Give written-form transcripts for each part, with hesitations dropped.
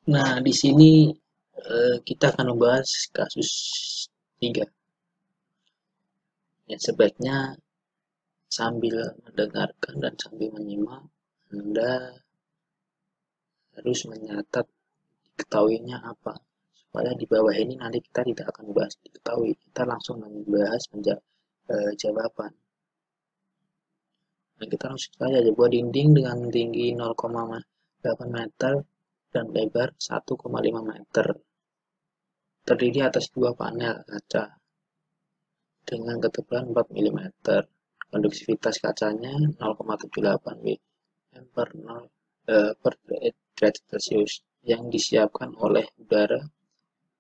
Nah, di sini kita akan membahas kasus 3. Ya, sebaiknya sambil mendengarkan dan sambil menyimak, Anda harus menyatat diketahuinya apa. Supaya di bawah ini nanti kita tidak akan membahas diketahui, kita langsung membahas jawaban. Nah, kita langsung saja sebuah dinding dengan tinggi 0,8 meter dan lebar 1,5 meter. Terdiri atas dua panel kaca dengan ketebalan 4 mm. Konduksivitas kacanya 0,78 Wm per derajat Celcius yang disiapkan oleh udara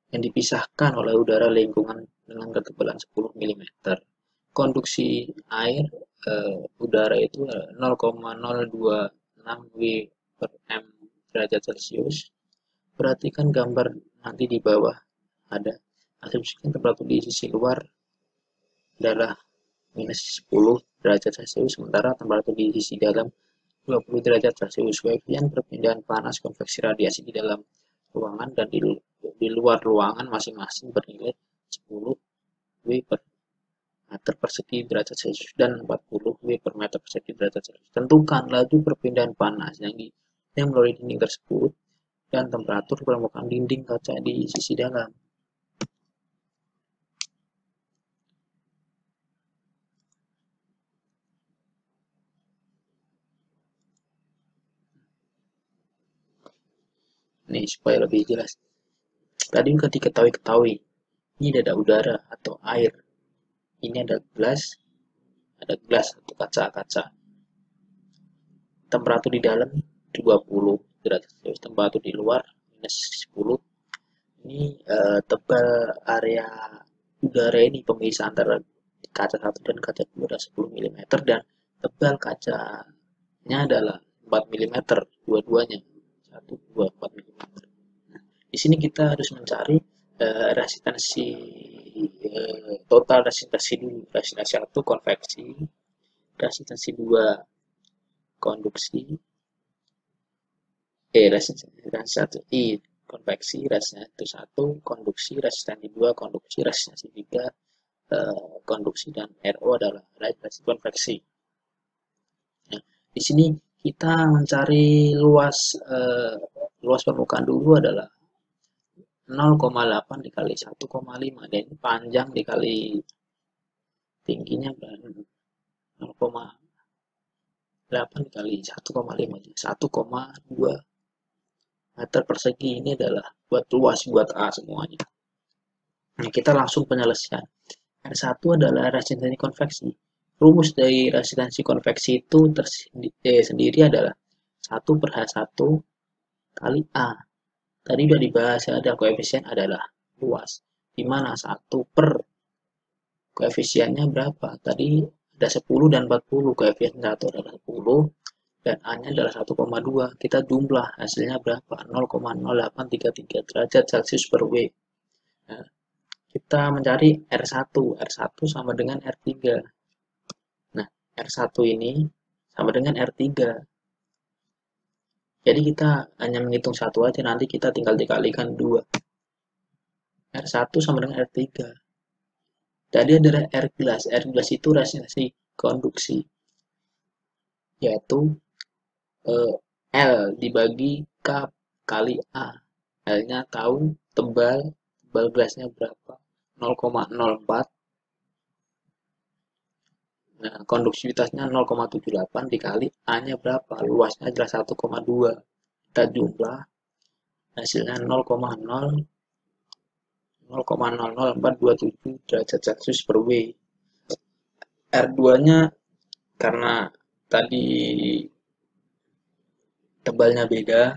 yang dipisahkan oleh udara lingkungan dengan ketebalan 10 mm. Konduksi air udara itu 0,026 W per M derajat Celcius. Perhatikan gambar nanti di bawah ada. Asumsikan temperatur di sisi luar adalah minus 10 derajat Celcius, sementara temperatur di sisi dalam 20 derajat Celcius. Koefisien perpindahan panas, konveksi, radiasi di dalam ruangan dan di luar ruangan masing-masing bernilai 10 W per meter persegi derajat Celcius dan 40 W per meter persegi derajat Celcius. Tentukan laju perpindahan panas yang melalui dinding tersebut dan temperatur permukaan dinding kaca di sisi dalam. Nih, supaya lebih jelas. Tadi sudah diketahui, ini ada udara atau air. Ini ada gelas atau kaca. Temperatur di dalam 20 derajat Celcius, temperatur di luar minus 10. Ini tebal area udara ini, pemisah antara kaca 1 dan kaca 2 adalah 10 mm dan tebal kacanya adalah 4 mm, dua-duanya. 1, 2, 4 mm. Nah, di sini kita harus mencari resistansi total resistansi dulu. Resistansi 1 konveksi, resistansi 2 konduksi, resistansi 1 konveksi, resistansi 1 konduksi, resistansi 2 konduksi, resistansi 3 konduksi, dan RO adalah resistansi konveksi. Nah, di sini kita mencari luas permukaan dulu adalah 0,8 dikali 1,5 dan panjang dikali tingginya 0,8 dikali 1,5 1,2 meter persegi. Ini adalah buat luas buat A semuanya. Nah, kita langsung penyelesaian. R1 adalah resistansi konveksi. Rumus dari resistansi konveksi itu sendiri adalah 1 per H1 kali A. Tadi sudah dibahas, ada koefisien adalah luas. Di mana 1 per koefisiennya berapa? Tadi ada 10 dan 40. Koefisien 1 adalah 10 dan A-nya adalah 1,2. Kita jumlah hasilnya berapa? 0,0833 derajat Celcius per W. Nah, kita mencari R1. R1 sama dengan R3. Nah, R1 ini sama dengan R3. Jadi kita hanya menghitung satu aja, nanti kita tinggal dikalikan 2. R1 sama dengan R3. Tadi adalah R gelas. R gelas itu resistansi konduksi, yaitu L dibagi K kali A. L-nya tahu, tebal gelasnya berapa? 0,04. Nah, konduksivitasnya 0,78 dikali A-nya berapa? Luasnya adalah 1,2. Kita jumlah hasilnya 0,000427 derajat Celcius per W. R2-nya karena tadi tebalnya beda,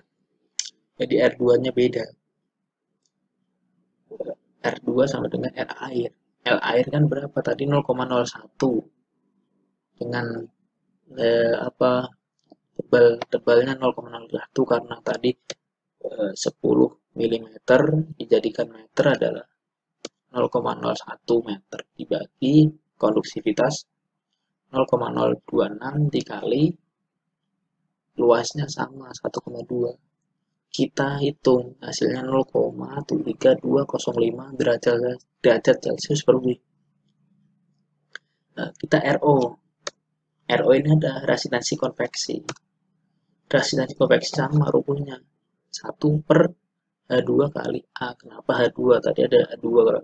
jadi R2-nya beda. R2 sama dengan R air. L air kan berapa tadi? 0,01 dengan tebalnya 0,01 karena tadi 10 mm dijadikan meter adalah 0,01 meter dibagi konduksivitas 0,026 dikali luasnya sama 1,2. kita hitung hasilnya 0,3205 derajat Celcius per W. Nah, kita RO. RO ini ada resistansi konveksi. Resistansi konveksi sama rumusnya 1 per H2 kali A. Kenapa H2? Tadi ada dua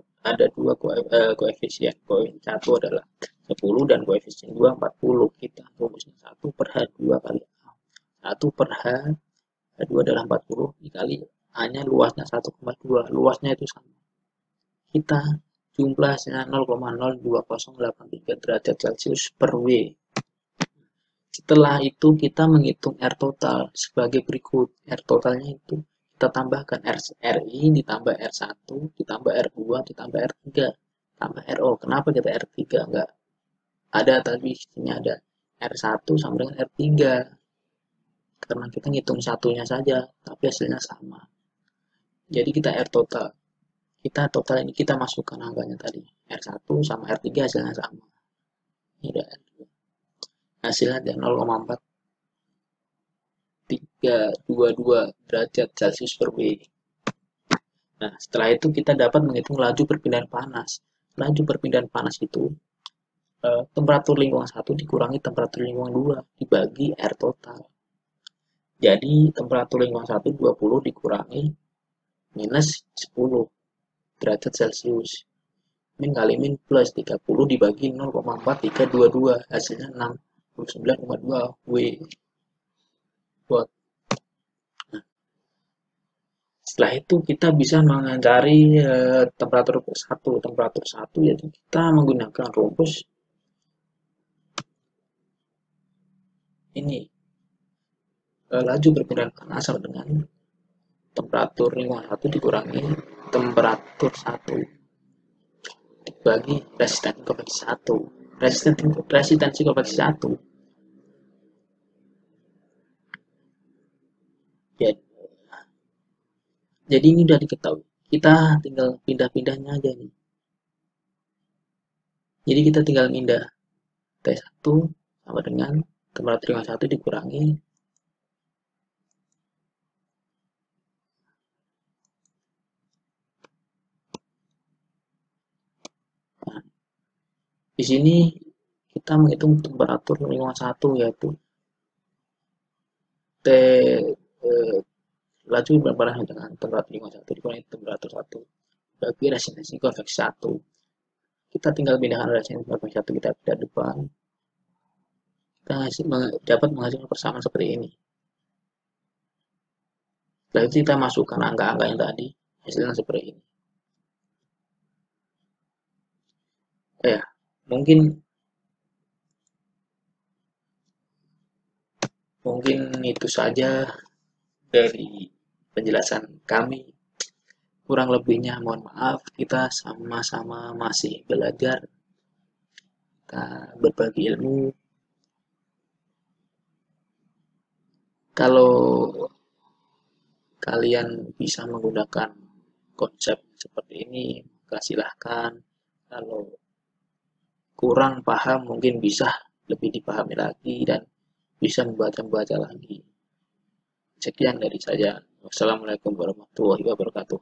koefisien. Koefisien 1 adalah 10 dan koefisien 2 40. Kita rumusnya 1 per H2 kali A. 1 per H2 adalah 40 dikali A-nya luasnya 1,2. Luasnya itu sama. Kita jumlah hasilnya 0,02083 derajat Celcius per W. Setelah itu kita menghitung R total sebagai berikut. R totalnya itu kita tambahkan RI ditambah R1 ditambah R2 ditambah R3 tambah RO. Kenapa kita R3? Enggak ada, tapi sini ada R1 sama dengan R3. Karena kita ngitung satunya saja, tapi hasilnya sama. Jadi kita R total. Kita total ini kita masukkan angkanya tadi. R1 sama R3 hasilnya sama. Ini ada R2. Hasilnya ada 0,4322 derajat Celcius per W. Nah, setelah itu kita dapat menghitung laju perpindahan panas. Laju perpindahan panas itu temperatur lingkungan 1 dikurangi temperatur lingkungan 2 dibagi R total. Jadi temperatur lingkungan 1 20 dikurangi minus 10 derajat Celcius. Min kali min plus 30 dibagi 0,4322 hasilnya 69,2 W. Nah, setelah itu kita bisa mencari temperatur 1. Temperatur 1 yaitu kita menggunakan rumus ini. Laju perpindahan panas sama dengan temperatur lingkungan 1 dikurangi temperatur 1 dibagi resistansi konveksi 1. Resistansi konveksi 1 jadi ini udah diketahui, kita tinggal pindah-pindahnya aja nih. Jadi kita tinggal pindah T1 sama dengan temperatur lingkungan 1 dikurangi di sini kita menghitung temperatur lingkungan 1 yaitu T laju berpanas dengan temperatur lingkungan 1 dikurangi temperatur 1 bagi resistansi konveksi 1. Kita tinggal pindahkan resistansi konveksi 1 kita pindah depan. Kita dapat menghasilkan persamaan seperti ini. Setelah itu kita masukkan angka-angka yang tadi, hasilnya seperti ini. Ya, mungkin itu saja dari penjelasan kami. Kurang lebihnya mohon maaf, kita sama-sama masih belajar, kita berbagi ilmu. Kalau kalian bisa menggunakan konsep seperti ini, maka silahkan. Kalau kurang paham mungkin bisa lebih dipahami lagi dan bisa membaca lagi. Sekian dari saya. Wassalamualaikum warahmatullahi wabarakatuh.